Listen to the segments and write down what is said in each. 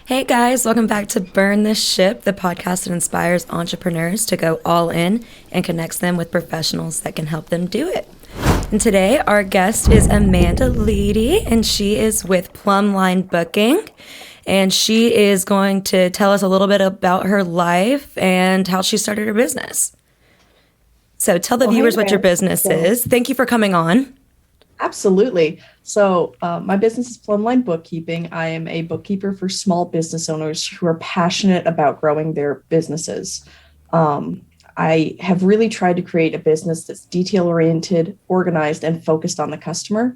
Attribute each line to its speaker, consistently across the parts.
Speaker 1: Hey guys, welcome back to Burn the Ship, the podcast that inspires entrepreneurs to go all in and connects them with professionals that can help them do it. And today our guest is Amanda Leite, and she is with Plumbline Booking. And she is going to tell us a little bit about her life and how she started her business. So tell the viewers what your business is. Thank you for coming on.
Speaker 2: Absolutely. So my business is Plumbline Bookkeeping. I am a bookkeeper for small business owners who are passionate about growing their businesses. I have really tried to create a business that's detail-oriented, organized, and focused on the customer.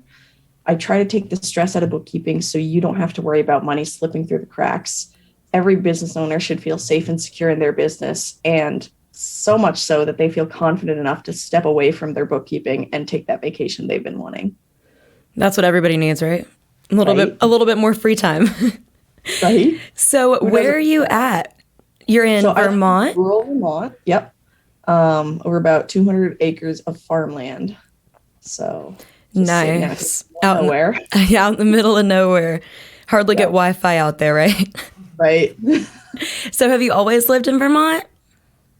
Speaker 2: I try to take the stress out of bookkeeping so you don't have to worry about money slipping through the cracks. Every business owner should feel safe and secure in their business, and so much so that they feel confident enough to step away from their bookkeeping and take that vacation they've been wanting.
Speaker 1: That's what everybody needs, right? A little bit more free time.
Speaker 2: Right.
Speaker 1: So where are you at? You're in Vermont?
Speaker 2: Rural Vermont. Yep. Over about 200 acres of farmland. So
Speaker 1: nice.
Speaker 2: Out nowhere.
Speaker 1: Out in the middle of nowhere. Hardly get Wi-Fi out there, right?
Speaker 2: Right.
Speaker 1: So have you always lived in Vermont?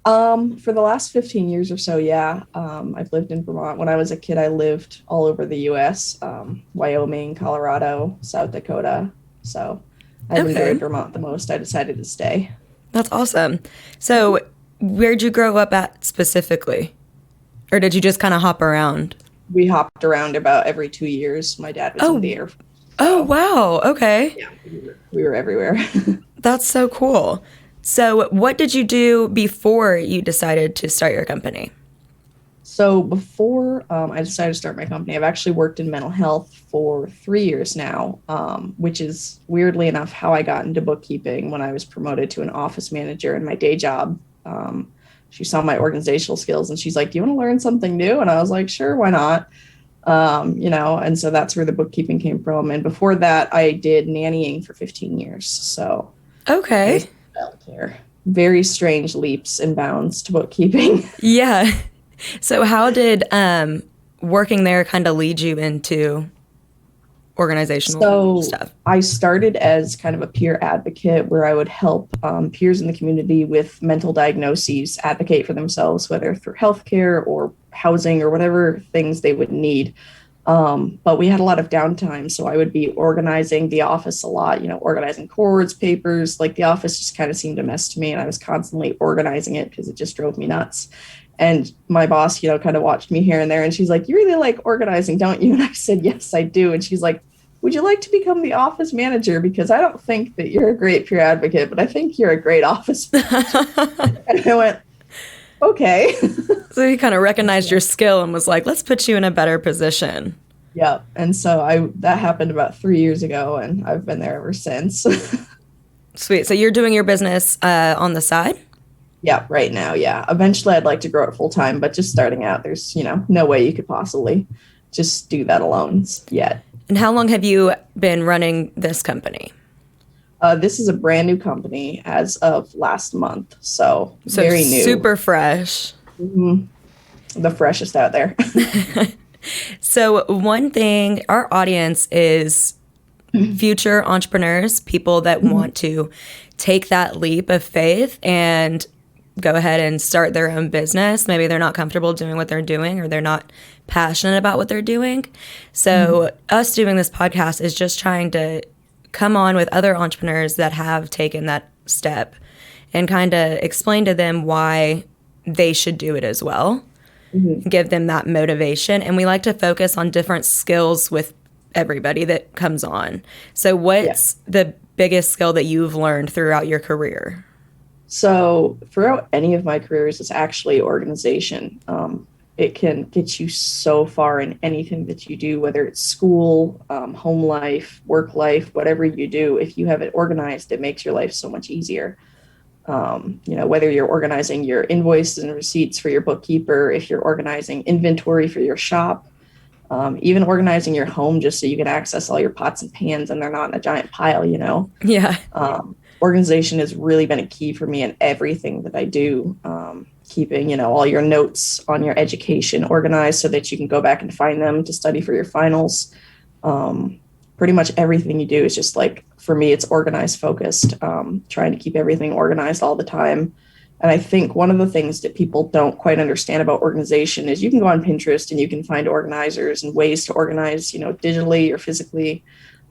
Speaker 2: For the last 15 years or so, yeah. I've lived in Vermont. When I was a kid, I lived all over the U.S., Wyoming, Colorado, South Dakota. So I've enjoyed Vermont the most. I decided to stay.
Speaker 1: That's awesome. So where'd you grow up at specifically? Or did you just kind of hop around?
Speaker 2: We hopped around about every 2 years. My dad was in the Air Force.
Speaker 1: Oh, wow. Okay.
Speaker 2: Yeah, we were everywhere.
Speaker 1: That's so cool. So what did you do before you decided to start your company?
Speaker 2: So before I decided to start my company, I've actually worked in mental health for 3 years now, which is weirdly enough how I got into bookkeeping when I was promoted to an office manager in my day job. She saw my organizational skills and she's like, "Do you want to learn something new?" And I was like, "Sure, why not?" And so that's where the bookkeeping came from. And before that, I did nannying for 15 years. So
Speaker 1: okay.
Speaker 2: Childcare. Very strange leaps and bounds to bookkeeping.
Speaker 1: Yeah. So how did working there kind of lead you into organizational stuff?
Speaker 2: I started as kind of a peer advocate where I would help peers in the community with mental diagnoses advocate for themselves, whether through healthcare or housing or whatever things they would need. But we had a lot of downtime, so I would be organizing the office a lot, organizing cords, papers. Like the office just kind of seemed a mess to me, and I was constantly organizing it because it just drove me nuts. And my boss, kind of watched me here and there, and she's like, "You really like organizing, don't you?" And I said, "Yes, I do." And she's like, "Would you like to become the office manager? Because I don't think that you're a great peer advocate, but I think you're a great office manager." And I went, okay.
Speaker 1: So he kind of recognized your skill and was like, "Let's put you in a better position."
Speaker 2: Yeah. And so that happened about 3 years ago, and I've been there ever since.
Speaker 1: Sweet. So you're doing your business on the side?
Speaker 2: Yeah, right now. Yeah. Eventually I'd like to grow it full time, but just starting out, there's, no way you could possibly just do that alone yet.
Speaker 1: And how long have you been running this company?
Speaker 2: This is a brand new company as of last month. So very new.
Speaker 1: Super fresh.
Speaker 2: Mm-hmm. The freshest out there.
Speaker 1: So one thing, our audience is future entrepreneurs, people that want to take that leap of faith and go ahead and start their own business. Maybe they're not comfortable doing what they're doing or they're not passionate about what they're doing. So us doing this podcast is just trying to come on with other entrepreneurs that have taken that step and kind of explain to them why they should do it as well. Give them that motivation. And we like to focus on different skills with everybody that comes on. So what's the biggest skill that you've learned throughout your career?
Speaker 2: So throughout any of my careers, it's actually organization. It can get you so far in anything that you do, whether it's school, home life, work life, whatever you do. If you have it organized, it makes your life so much easier. Whether you're organizing your invoices and receipts for your bookkeeper, if you're organizing inventory for your shop, even organizing your home just so you can access all your pots and pans and they're not in a giant pile,
Speaker 1: Yeah.
Speaker 2: Organization has really been a key for me in everything that I do. Keeping, all your notes on your education organized so that you can go back and find them to study for your finals. pretty much everything you do is just like, for me, it's organized, focused, trying to keep everything organized all the time. And I think one of the things that people don't quite understand about organization is you can go on Pinterest and you can find organizers and ways to organize, digitally or physically.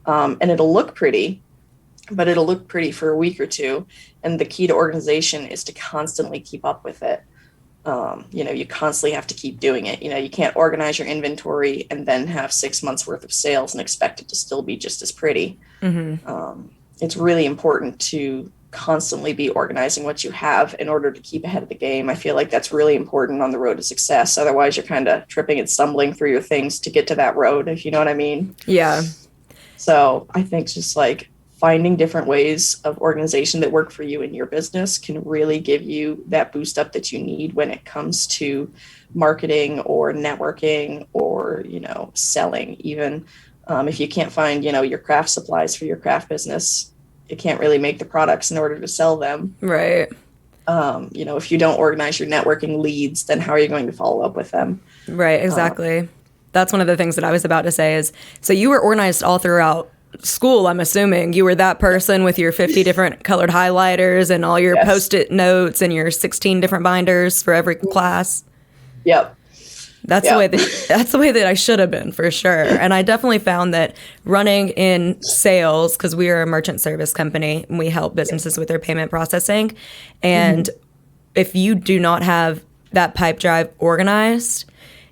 Speaker 2: And it'll look pretty, but it'll look pretty for a week or two. And the key to organization is to constantly keep up with it. You constantly have to keep doing it. You can't organize your inventory and then have 6 months worth of sales and expect it to still be just as pretty. It's really important to constantly be organizing what you have in order to keep ahead of the game. I feel like that's really important on the road to success. Otherwise, you're kind of tripping and stumbling through your things to get to that road, if you know what I mean.
Speaker 1: Yeah.
Speaker 2: So I think just like finding different ways of organization that work for you in your business can really give you that boost up that you need when it comes to marketing or networking or, selling even. If you can't find, your craft supplies for your craft business, you can't really make the products in order to sell them.
Speaker 1: Right.
Speaker 2: If you don't organize your networking leads, then how are you going to follow up with them?
Speaker 1: Right, exactly. That's one of the things that I was about to say is, so you were organized all throughout school, I'm assuming. You were that person with your 50 different colored highlighters and all your Post-it notes and your 16 different binders for every class.
Speaker 2: Yep.
Speaker 1: That's the way that I should have been, for sure. And I definitely found that running in sales, because we are a merchant service company and we help businesses with their payment processing. And if you do not have that pipe drive organized,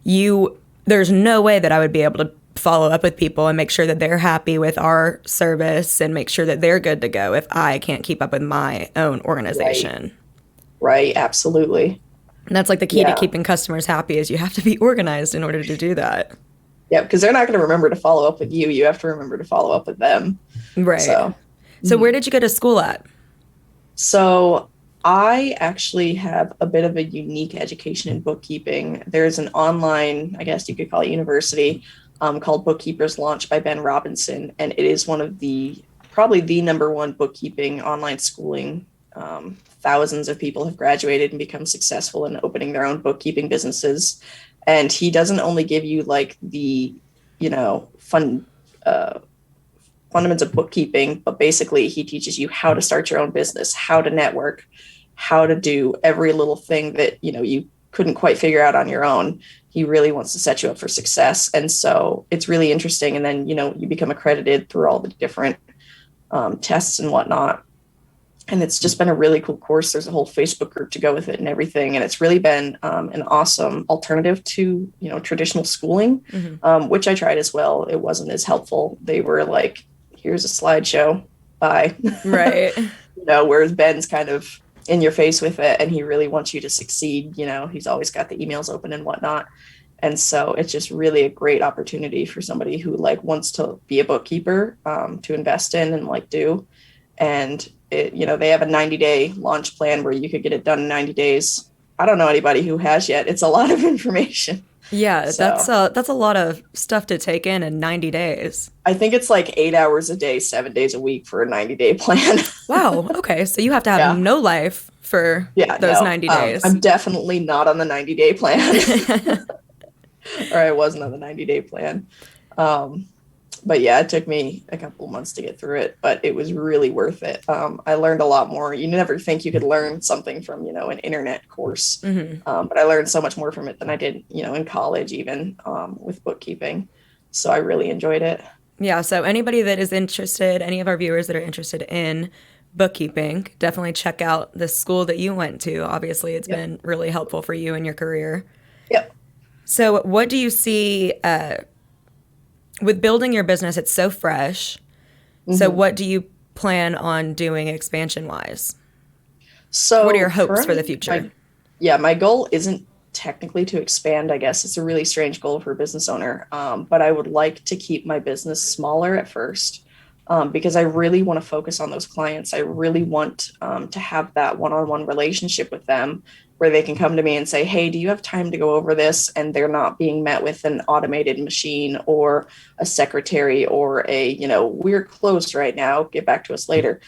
Speaker 1: there's no way that I would be able to follow up with people and make sure that they're happy with our service and make sure that they're good to go if I can't keep up with my own organization.
Speaker 2: Right. Absolutely.
Speaker 1: And that's like the key to keeping customers happy is you have to be organized in order to do that.
Speaker 2: Yeah, because they're not going to remember to follow up with you. You have to remember to follow up with them.
Speaker 1: Right. So where did you go to school at?
Speaker 2: So I actually have a bit of a unique education in bookkeeping. There's an online, I guess you could call it university, called Bookkeepers Launch by Ben Robinson. And it is one of probably the number one bookkeeping online schooling. Thousands of people have graduated and become successful in opening their own bookkeeping businesses. And he doesn't only give you like the, fundamentals of bookkeeping, but basically he teaches you how to start your own business, how to network, how to do every little thing that, you couldn't quite figure out on your own. He really wants to set you up for success. And so it's really interesting. And then, you become accredited through all the different tests and whatnot. And it's just been a really cool course. There's a whole Facebook group to go with it and everything. And it's really been an awesome alternative to, traditional schooling, which I tried as well. It wasn't as helpful. They were like, here's a slideshow, bye.
Speaker 1: Right.
Speaker 2: Whereas Ben's kind of in your face with it and he really wants you to succeed. He's always got the emails open and whatnot. And so it's just really a great opportunity for somebody who wants to be a bookkeeper to invest in and do. And they have a 90-day launch plan where you could get it done in 90 days. I don't know anybody who has yet. It's a lot of information.
Speaker 1: Yeah, so, that's a lot of stuff to take in 90 days.
Speaker 2: I think it's 8 hours a day, 7 days a week for a 90-day plan.
Speaker 1: Wow. Okay. So you have to have no life for those 90 days.
Speaker 2: I'm definitely not on the 90-day plan. Or I wasn't on the 90-day plan. But yeah, it took me a couple of months to get through it, but it was really worth it. I learned a lot more. You never think you could learn something from, an internet course. But I learned so much more from it than I did, in college, even with bookkeeping. So I really enjoyed it.
Speaker 1: Yeah. So anybody that is interested, any of our viewers that are interested in bookkeeping, definitely check out the school that you went to. Obviously, it's been really helpful for you in your career.
Speaker 2: Yep.
Speaker 1: So what do you see with building your business? It's so fresh. So what do you plan on doing expansion-wise?
Speaker 2: So
Speaker 1: what are your hopes for the future?
Speaker 2: My goal isn't technically to expand, I guess. It's a really strange goal for a business owner. But I would like to keep my business smaller at first because I really want to focus on those clients. I really want to have that one-on-one relationship with them where they can come to me and say, hey, do you have time to go over this? And they're not being met with an automated machine or a secretary or we're closed right now, get back to us later.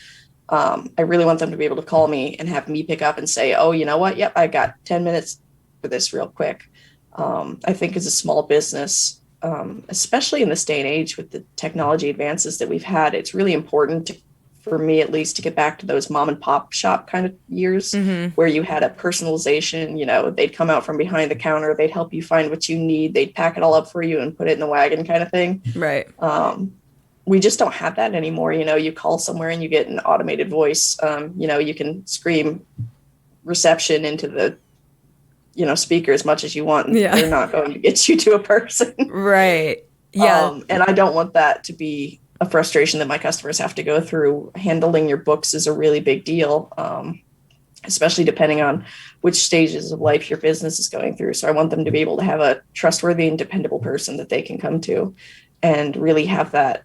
Speaker 2: I really want them to be able to call me and have me pick up and say, oh, you know what? Yep, I got 10 minutes for this real quick. I think as a small business, especially in this day and age with the technology advances that we've had, it's really important for me at least to get back to those mom and pop shop kind of years where you had a personalization. They'd come out from behind the counter, they'd help you find what you need, they'd pack it all up for you and put it in the wagon kind of thing.
Speaker 1: Right.
Speaker 2: We just don't have that anymore. You call somewhere and you get an automated voice. You can scream reception into the speaker as much as you want, and they're not going to get you to a person.
Speaker 1: Right. Yeah.
Speaker 2: And I don't want that to be a frustration that my customers have to go through. Handling your books is a really big deal, especially depending on which stages of life your business is going through. So I want them to be able to have a trustworthy and dependable person that they can come to and really have that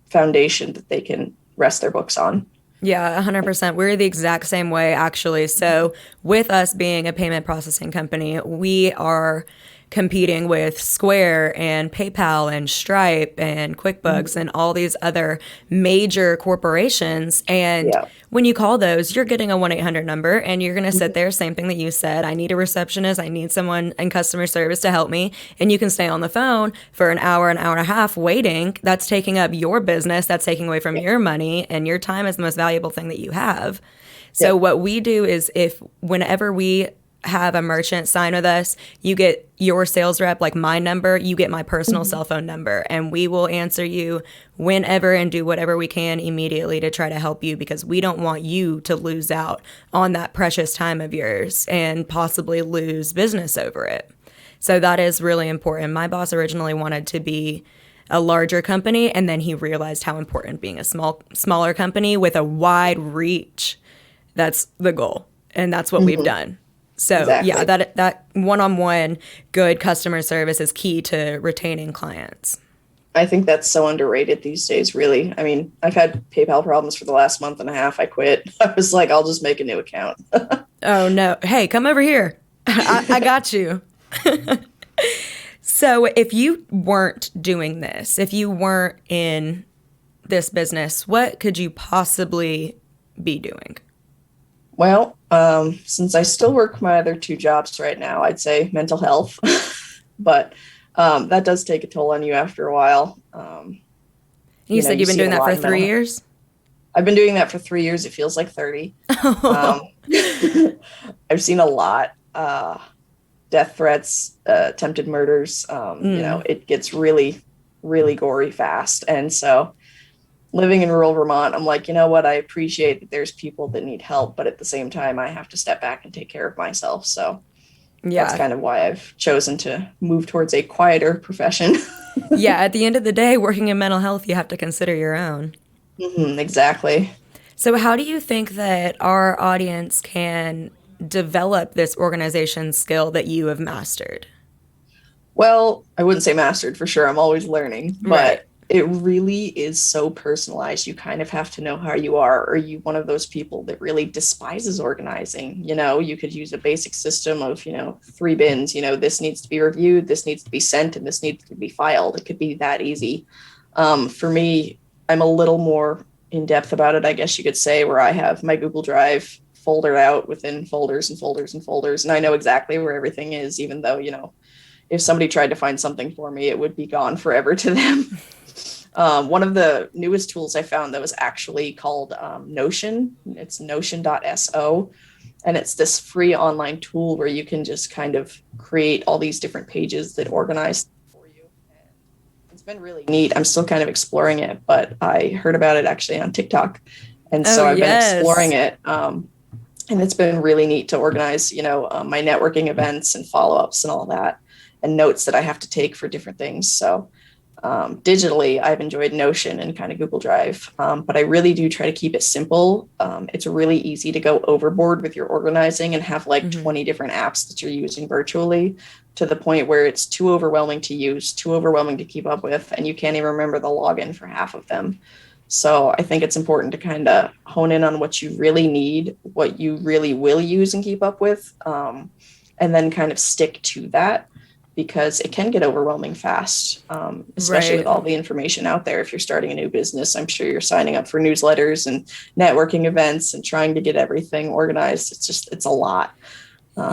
Speaker 2: foundation that they can rest their books on.
Speaker 1: Yeah, 100%. We're the exact same way, actually. So with us being a payment processing company, we are competing with Square and PayPal and Stripe and QuickBooks and all these other major corporations. And when you call those, you're getting a 1-800 number and you're going to sit there, same thing that you said. I need a receptionist. I need someone in customer service to help me. And you can stay on the phone for an hour and a half waiting. That's taking up your business. That's taking away from your money, and your time is the most valuable thing that you have. So what we do is whenever we have a merchant sign with us, you get your sales rep, like my number, you get my personal cell phone number, and we will answer you whenever and do whatever we can immediately to try to help you, because we don't want you to lose out on that precious time of yours and possibly lose business over it. So that is really important. My boss originally wanted to be a larger company, and then he realized how important being a smaller company with a wide reach, that's the goal, and that's what we've done. So yeah, that one-on-one good customer service is key to retaining clients.
Speaker 2: I think that's so underrated these days, really. I mean, I've had PayPal problems for the last month and a half. I quit. I was like, I'll just make a new account.
Speaker 1: Oh no. Hey, come over here. I got you. So if you weren't doing this, if you weren't in this business, what could you possibly be doing?
Speaker 2: Well, since I still work my other two jobs right now, I'd say mental health, but that does take a toll on you after a while.
Speaker 1: You said you've been doing that for 3 years?
Speaker 2: I've been doing that for 3 years. It feels like 30. I've seen a lot. Death threats, attempted murders. It gets really, really gory fast. And so living in rural Vermont, I'm like, you know what? I appreciate that there's people that need help, but at the same time, I have to step back and take care of myself. So that's kind of why I've chosen to move towards a quieter profession.
Speaker 1: Yeah, at the end of the day, working in mental health, you have to consider your own.
Speaker 2: Exactly.
Speaker 1: So how do you think that our audience can develop this organization skill that you have mastered?
Speaker 2: Well, I wouldn't say mastered for sure. I'm always learning, but it really is so personalized. You kind of have to know how you are. Are you one of those people that really despises organizing? You could use a basic system of, 3 bins. This needs to be reviewed, this needs to be sent, and this needs to be filed. It could be that easy. For me, I'm a little more in depth about it, I guess you could say, where I have my Google Drive foldered out within folders and folders and folders. And I know exactly where everything is, even though, if somebody tried to find something for me, it would be gone forever to them. One of the newest tools I found that was actually called Notion. It's notion.so. And it's this free online tool where you can just kind of create all these different pages that organize for you. And it's been really neat. I'm still kind of exploring it, but I heard about it actually on TikTok. And so I've been exploring it. And it's been really neat to organize, my networking events and follow-ups and all that, and notes that I have to take for different things. So digitally, I've enjoyed Notion and kind of Google Drive, but I really do try to keep it simple. It's really easy to go overboard with your organizing and have like 20 different apps that you're using virtually, to the point where it's too overwhelming to use, too overwhelming to keep up with, and you can't even remember the login for half of them. So I think it's important to kind of hone in on what you really need, what you really will use and keep up with, and then kind of stick to that, because it can get overwhelming fast, especially with all the information out there. If you're starting a new business, I'm sure you're signing up for newsletters and networking events and trying to get everything organized. It's a lot.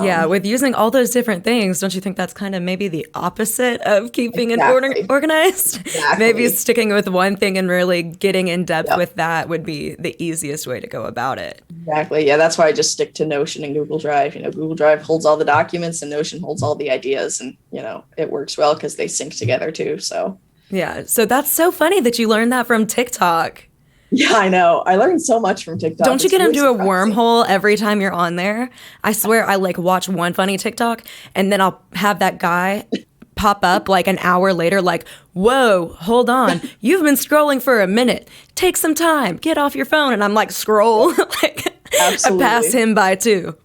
Speaker 1: Yeah, with using all those different things, don't you think that's kind of maybe the opposite of keeping it
Speaker 2: Exactly.
Speaker 1: organized? Maybe
Speaker 2: Exactly.
Speaker 1: sticking with one thing and really getting in depth
Speaker 2: Yep.
Speaker 1: with that would be the easiest way to go about it.
Speaker 2: Exactly. Yeah, that's why I just stick to Notion and Google Drive. Google Drive holds all the documents and Notion holds all the ideas, and it works well because they sync together too. So
Speaker 1: Yeah, so that's so funny that you learned that from TikTok.
Speaker 2: yeah, I know. I learned so much from TikTok.
Speaker 1: Don't you
Speaker 2: It's
Speaker 1: get
Speaker 2: really
Speaker 1: into a
Speaker 2: surprising.
Speaker 1: wormhole every time you're on there? I swear I like watch one funny TikTok and then I'll have that guy pop up like an hour later, like, whoa, hold on. You've been scrolling for a minute. Take some time. Get off your phone. And I'm like, scroll. Like, I pass
Speaker 2: Absolutely.
Speaker 1: him by too.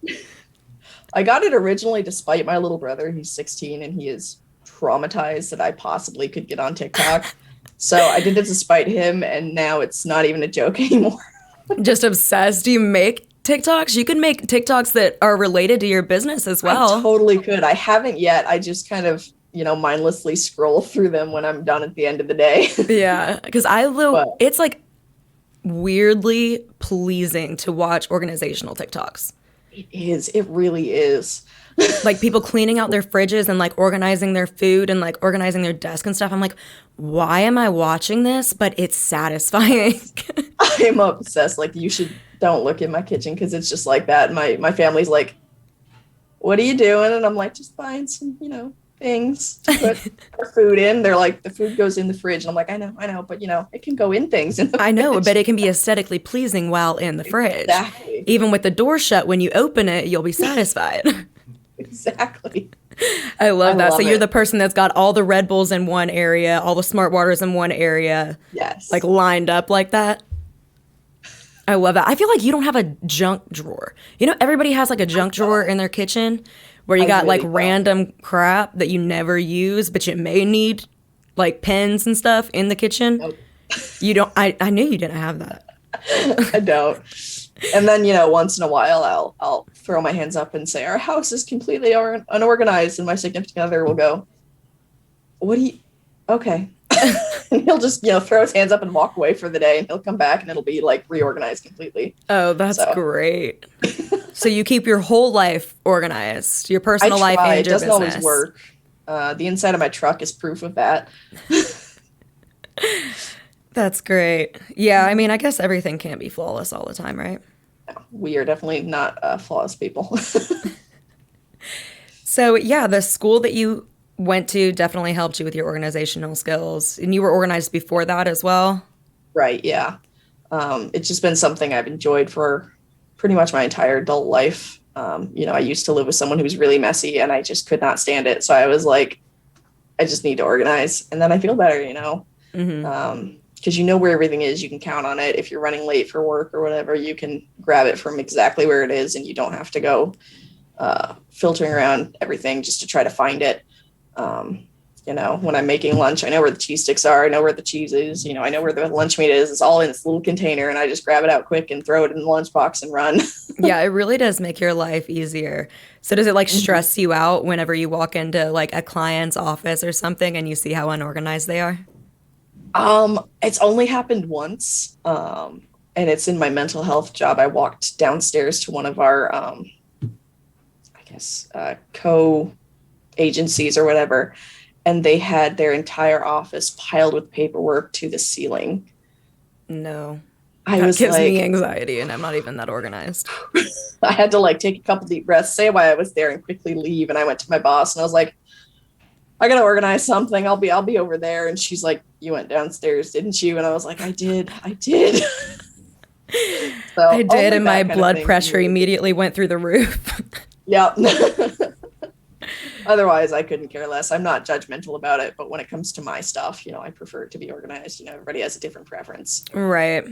Speaker 2: I got it originally despite my little brother. He's 16 and he is traumatized that I possibly could get on TikTok. So I did it despite him, and now it's not even a joke anymore.
Speaker 1: Just obsessed. Do you make TikToks? You can make TikToks that are related to your business as
Speaker 2: I
Speaker 1: well.
Speaker 2: totally could. I haven't yet. I just kind of, mindlessly scroll through them when I'm done at the end of the day.
Speaker 1: Yeah, because I will,
Speaker 2: But
Speaker 1: it's like weirdly pleasing to watch organizational TikToks.
Speaker 2: it is. It really is.
Speaker 1: Like people cleaning out their fridges and like organizing their food and like organizing their desk and stuff. I'm like, why am I watching this? But it's satisfying.
Speaker 2: I'm obsessed. Like, you should don't look in my kitchen because it's just like that. My family's like, what are you doing? And I'm like, just buying some, things to put our food in. They're like, the food goes in the fridge. And I'm like, I know, but it can go in things in the
Speaker 1: I know,
Speaker 2: fridge.
Speaker 1: but it can be aesthetically pleasing while in the fridge.
Speaker 2: Exactly.
Speaker 1: Even with the door shut, when you open it, you'll be satisfied.
Speaker 2: Exactly.
Speaker 1: I
Speaker 2: I
Speaker 1: love that. So
Speaker 2: love
Speaker 1: you're
Speaker 2: it.
Speaker 1: the person that's got all the Red Bulls in one area, all the Smart Waters in one area,
Speaker 2: Yes.
Speaker 1: like lined up like that. I love that. I feel like you don't have a junk drawer. Everybody has like a junk drawer in their kitchen where you
Speaker 2: I
Speaker 1: got like
Speaker 2: really don't.
Speaker 1: random crap that you never use, but you may need like pens and stuff in the kitchen.
Speaker 2: Nope.
Speaker 1: You don't, I knew you didn't have that.
Speaker 2: I don't. And then, once in a while, I'll throw my hands up and say, our house is completely unorganized. And my significant other will go, what do you, okay. And he'll just, throw his hands up and walk away for the day. And he'll come back and it'll be like reorganized completely.
Speaker 1: Oh, that's
Speaker 2: So
Speaker 1: great. So you keep your whole life organized, your
Speaker 2: I
Speaker 1: personal life
Speaker 2: try.
Speaker 1: and
Speaker 2: It
Speaker 1: your
Speaker 2: doesn't always
Speaker 1: business.
Speaker 2: work. The inside of my truck is proof of that.
Speaker 1: That's great. Yeah, I mean, I guess everything can't be flawless all the time, right?
Speaker 2: We are definitely not flawless people.
Speaker 1: So, yeah, the school that you went to definitely helped you with your organizational skills. And you were organized before that as well.
Speaker 2: Right. Yeah. It's just been something I've enjoyed for pretty much my entire adult life. I used to live with someone who was really messy and I just could not stand it. So I was like, I just need to organize. And then I feel better, because you know where everything is. You can count on it. If you're running late for work or whatever, you can grab it from exactly where it is and you don't have to go filtering around everything just to try to find it. When I'm making lunch, I know where the cheese sticks are. I know where the cheese is. I know where the lunch meat is. It's all in this little container and I just grab it out quick and throw it in the lunchbox and run.
Speaker 1: Yeah, it really does make your life easier. So, does it like stress you out whenever you walk into like a client's office or something and you see how unorganized they are?
Speaker 2: It's only happened once. And it's in my mental health job. I walked downstairs to one of our, co agencies or whatever, and they had their entire office piled with paperwork to the ceiling.
Speaker 1: No.
Speaker 2: I
Speaker 1: That
Speaker 2: was
Speaker 1: gives me
Speaker 2: like,
Speaker 1: anxiety and I'm not even that organized.
Speaker 2: I had to like take a couple deep breaths, say why I was there, and quickly leave. And I went to my boss and I was like, I gotta organize something. I'll be over there. And she's like, you went downstairs, didn't you? And I was like, I did. So
Speaker 1: I did,
Speaker 2: only
Speaker 1: and my
Speaker 2: that kind of
Speaker 1: blood
Speaker 2: thing.
Speaker 1: pressure immediately went through the roof.
Speaker 2: Yeah. Otherwise, I couldn't care less. I'm not judgmental about it, but when it comes to my stuff, I prefer it to be organized. Everybody has a different preference.
Speaker 1: Right.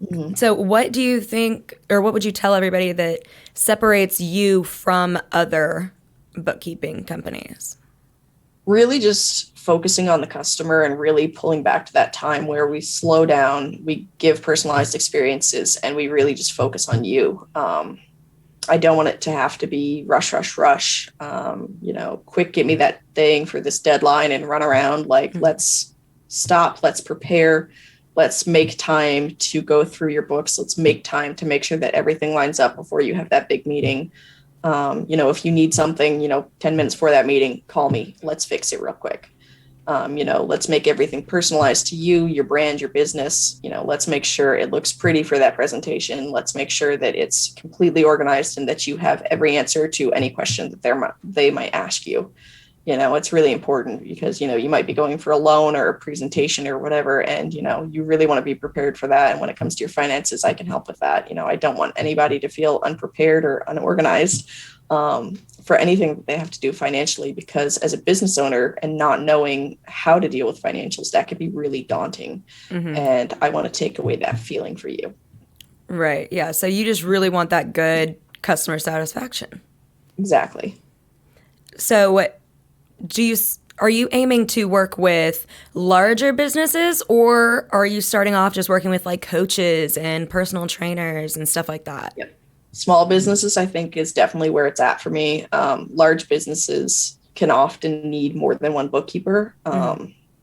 Speaker 2: Mhm.
Speaker 1: So, what do you think, or what would you tell everybody that separates you from other bookkeeping companies?
Speaker 2: Really just focusing on the customer and really pulling back to that time where we slow down, we give personalized experiences, and we really just focus on you. I don't want it to have to be rush, rush, rush. Quick, get me that thing for this deadline and run around. Like, let's stop, let's prepare, let's make time to go through your books. Let's make time to make sure that everything lines up before you have that big meeting. If you need something, 10 minutes before that meeting, call me. Let's fix it real quick. Let's make everything personalized to you, your brand, your business. Let's make sure it looks pretty for that presentation. Let's make sure that it's completely organized and that you have every answer to any question that they might ask you. It's really important because, you might be going for a loan or a presentation or whatever, and, you really want to be prepared for that. And when it comes to your finances, I can help with that. I don't want anybody to feel unprepared or unorganized for anything that they have to do financially, because as a business owner and not knowing how to deal with financials, that could be really daunting. And I want to take away that feeling for you.
Speaker 1: Right. Yeah. So you just really want that good customer satisfaction.
Speaker 2: Exactly.
Speaker 1: So are you aiming to work with larger businesses, or are you starting off just working with like coaches and personal trainers and stuff like that?
Speaker 2: Yep. Small businesses, I think, is definitely where it's at for me. Large businesses can often need more than one bookkeeper.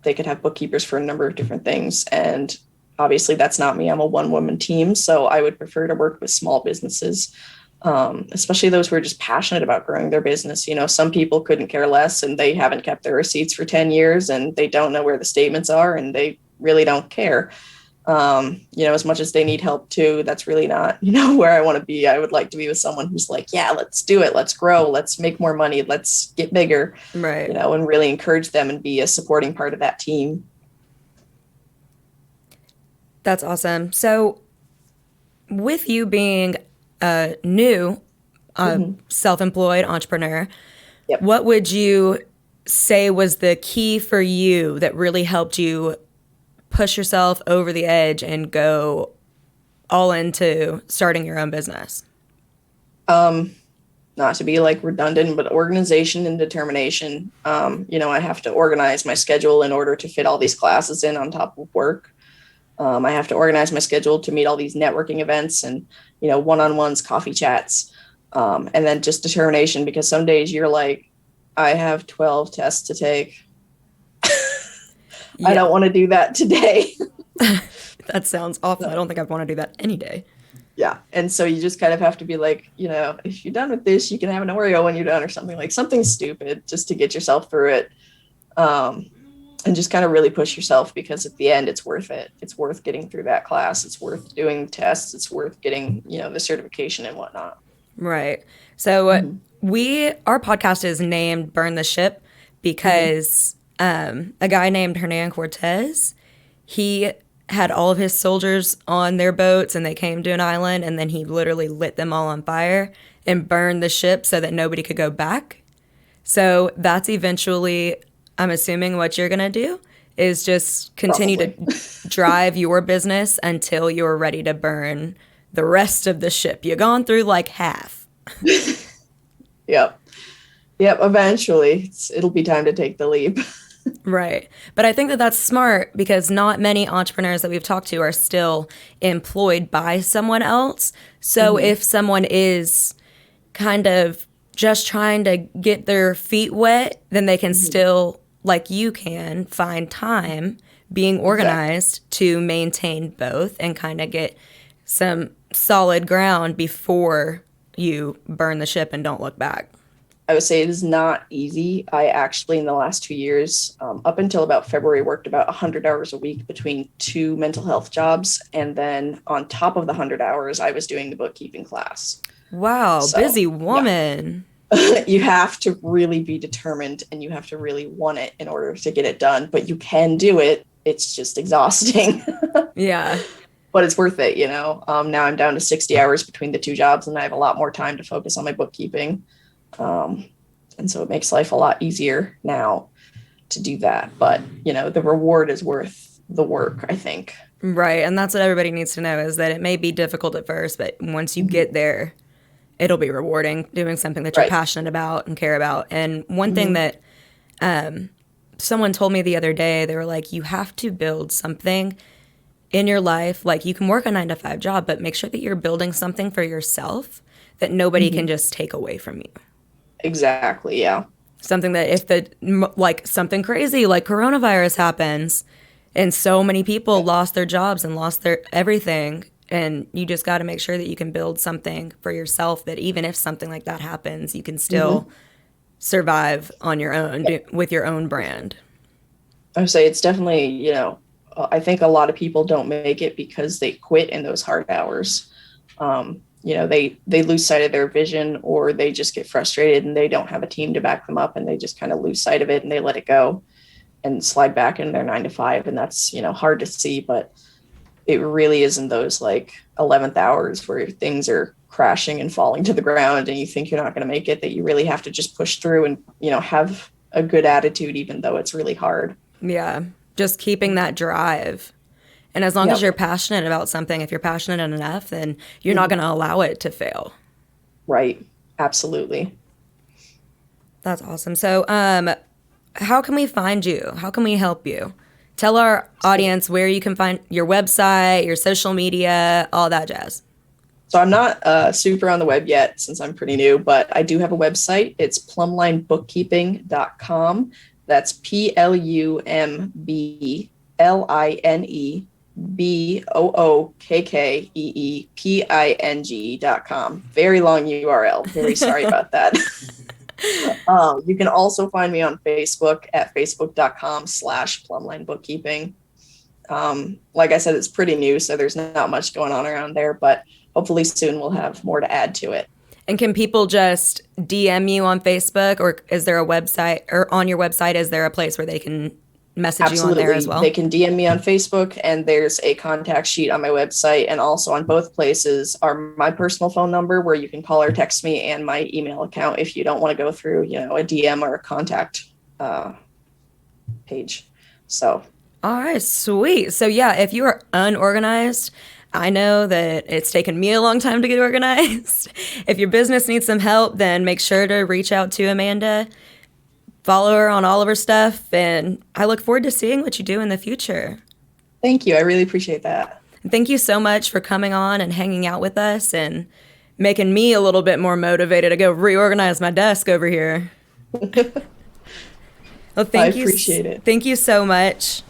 Speaker 2: They could have bookkeepers for a number of different things. And obviously that's not me. I'm a one-woman team. So I would prefer to work with small businesses, especially those who are just passionate about growing their business. Some people couldn't care less and they haven't kept their receipts for 10 years and they don't know where the statements are and they really don't care. As much as they need help too, that's really not, where I want to be. I would like to be with someone who's like, yeah, let's do it. Let's grow. Let's make more money. Let's get bigger,
Speaker 1: right.
Speaker 2: And really encourage them and be a supporting part of that team.
Speaker 1: That's awesome. So with you being a new self-employed entrepreneur,
Speaker 2: Yep.
Speaker 1: What would you say was the key for you that really helped you push yourself over the edge and go all into starting your own business?
Speaker 2: Not to be like redundant, but organization and determination. I have to organize my schedule in order to fit all these classes in on top of work. I have to organize my schedule to meet all these networking events and, one-on-ones, coffee chats. And then just determination, because some days you're like, I have 12 tests to take. Yeah. I don't want to do that today.
Speaker 1: That sounds awful. I don't think I'd want to do that any day.
Speaker 2: Yeah. And so you just kind of have to be like, if you're done with this, you can have an Oreo when you're done, or something stupid just to get yourself through it. And just kind of really push yourself, because at the end, it's worth it. It's worth getting through that class. It's worth doing tests. It's worth getting, the certification and whatnot.
Speaker 1: Right. So our podcast is named Burn the Ship because a guy named Hernan Cortez, he had all of his soldiers on their boats and they came to an island, and then he literally lit them all on fire and burned the ship so that nobody could go back. So that's eventually, I'm assuming, what you're going to do is just continue to drive your business until you're ready to burn the rest of the ship. You've gone through like half.
Speaker 2: Yep. Eventually it'll be time to take the leap.
Speaker 1: Right. But I think that that's smart, because not many entrepreneurs that we've talked to are still employed by someone else. So if someone is kind of just trying to get their feet wet, then they can still, like you can, find time being organized to maintain both and kind of get some solid ground before you burn the ship and don't look back.
Speaker 2: I would say it is not easy. I actually, in the last 2 years, up until about February, worked about 100 hours a week between 2 mental health jobs. And then on top of the 100 hours, I was doing the bookkeeping class.
Speaker 1: Wow, so, busy woman.
Speaker 2: Yeah. You have to really be determined and you have to really want it in order to get it done. But you can do it. It's just exhausting.
Speaker 1: Yeah.
Speaker 2: But it's worth it, Now I'm down to 60 hours between the 2 jobs, and I have a lot more time to focus on my bookkeeping. And so it makes life a lot easier now to do that. But, the reward is worth the work, I think.
Speaker 1: Right. And that's what everybody needs to know, is that it may be difficult at first, but once you get there, it'll be rewarding, doing something that you're passionate about and care about. And one thing that someone told me the other day, they were like, you have to build something in your life. Like, you can work a 9-to-5 job, but make sure that you're building something for yourself that nobody can just take away from you.
Speaker 2: Exactly. Yeah.
Speaker 1: Something that if something crazy like coronavirus happens and so many people lost their jobs and lost their everything, And you just got to make sure that you can build something for yourself that even if something like that happens, you can still survive on your own with your own brand.
Speaker 2: I would say it's definitely, I think a lot of people don't make it because they quit in those hard hours. They lose sight of their vision, or they just get frustrated and they don't have a team to back them up, and they just kind of lose sight of it and they let it go and slide back in their 9 to 5. And that's, hard to see, but it really is in those like 11th hours where things are crashing and falling to the ground and you think you're not going to make it, that you really have to just push through and, have a good attitude, even though it's really hard.
Speaker 1: Yeah. Just keeping that drive. And as long as you're passionate about something, if you're passionate enough, then you're not going to allow it to fail.
Speaker 2: Right. Absolutely.
Speaker 1: That's awesome. So, how can we find you? How can we help you? Tell our audience where you can find your website, your social media, all that jazz.
Speaker 2: So I'm not super on the web yet since I'm pretty new, but I do have a website. It's plumlinebookkeeping.com. That's PLUMBLINEBOOKKEEPING.com. Very long URL. Very sorry about that. You can also find me on Facebook at facebook.com/plumlinebookkeeping. Like I said, it's pretty new, so there's not much going on around there, but hopefully soon we'll have more to add to it.
Speaker 1: And can people just DM you on Facebook, or is there a website, or on your website, is there a place where they can message
Speaker 2: Absolutely.
Speaker 1: you on there as well?
Speaker 2: They can DM me on Facebook, and there's a contact sheet on my website. And also on both places are my personal phone number where you can call or text me, and my email account if you don't want to go through, a DM or a contact page. So.
Speaker 1: All right, sweet. So yeah, if you are unorganized, I know that it's taken me a long time to get organized. If your business needs some help, then make sure to reach out to Amanda. Follow her on all of her stuff, and I look forward to seeing what you do in the future.
Speaker 2: Thank you. I really appreciate that.
Speaker 1: And thank you so much for coming on and hanging out with us and making me a little bit more motivated to go reorganize my desk over here. Well,
Speaker 2: I appreciate it.
Speaker 1: Thank you so much.